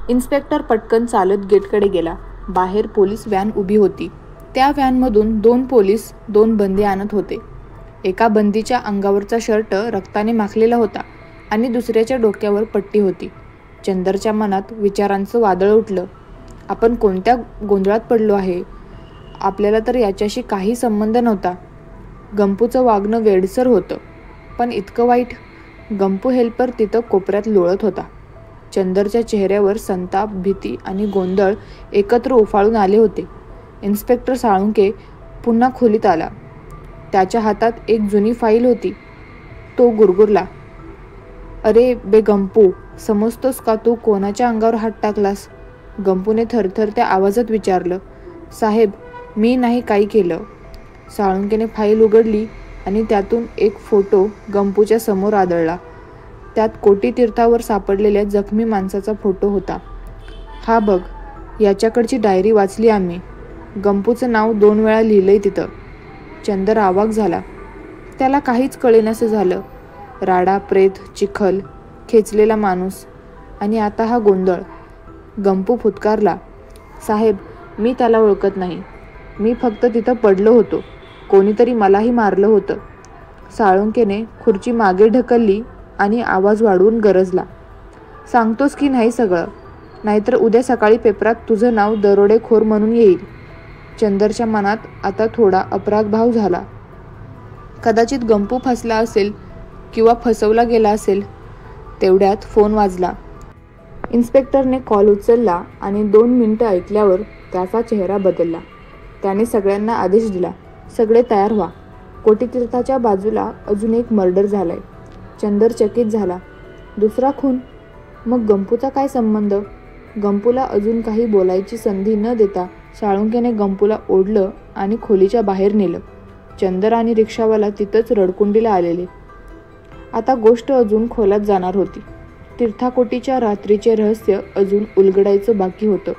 Inspector पटकन चालत गेटकडे गेला. बाहेर पोलीस व्हॅन उभी होती. त्या व्हॅनमधून 2 पोलीस 2 बंदी आणत होते. एका बंदीच्या अंगावरचा शर्ट रक्ताने माखलेला होता आणि दुसऱ्याच्या डोक्यावर पट्टी होती. चंदरच्या मनात विचारांचं वादळ उठलं. आपण कोणत्या गोंधळात पडलो आहे? आपल्याला तर याच्याशी काही संबंध नव्हता. गंपूचं वागणं वेडसर होतं, पण इतकं वाईट? गंपू हेल्पर तिथं कोपऱ्यात लोळत होता. चंदरच्या चेहऱ्यावर संताप, भीती आणि गोंधळ एकत्र उफाळून आले होते. इन्स्पेक्टर साळुंके पुन्हा खोलीत आला. त्याच्या हातात एक जुनी फाईल होती. तो गुरगुरला, "अरे बे गंपू, समजतोस का तू कोणाच्या अंगावर हात टाकलास?" गंपूने थरथरत्या आवाजात विचारलं. "साहेब, मी नाही काही केलं." साळुंकेने फाईल उघडली आणि त्यातून एक फोटो गंपूच्या समोर आदळला. त्यात कोटी तीर्थावर सापडलेल्या जखमी माणसाचा फोटो होता. "हा बघ, याच्याकडची डायरी वाचली आम्ही. गंपूचं नाव 2 वेळा लिहिलंय तिथं." चंदर आवाक झाला. त्याला काहीच कळेनासं झालं. राडा, प्रेत, चिखल, खेचलेला माणूस आणि आता हा गोंधळ. गंपू फुटकारला, "साहेब, मी त्याला ओळखत नाही. मी फक्त तिथं पडलो होतो. कोणीतरी मलाही मारलं होतं." साळुंकेने खुर्ची मागे ढकलली आणि आवाज वाढवून गरजला, "सांगतोस की नाही सगळं? नाहीतर उद्या सकाळी पेपरात तुझं नाव दरोडेखोर म्हणून येईल." चंदरच्या मनात आता थोडा अपराधभाव झाला. कदाचित गंपू फसला असेल किंवा फसवला गेला असेल. तेवढ्यात फोन वाजला. इन्स्पेक्टरने कॉल उचलला आणि 2 मिनिटं ऐकल्यावर त्याचा चेहरा बदलला. त्याने सगळ्यांना आदेश दिला, "सगळे तयार व्हा. कोटीतीर्थाच्या बाजूला अजून एक मर्डर झालाय." चंदर चकित झाला. "दुसरा खून? मग गंपूचा काय संबंध?" गंपूला अजून काही बोलायची संधी न देता साळुंकेने गंपूला ओढलं आणि खोलीच्या बाहेर नेलं. चंदर आणि रिक्षावाला तिथंच रडकुंडीला आलेले. आता गोष्ट अजून खोलात जाणार होती. तीर्थाकोटीच्या रात्रीचे रहस्य अजून उलगडायचं बाकी होतं.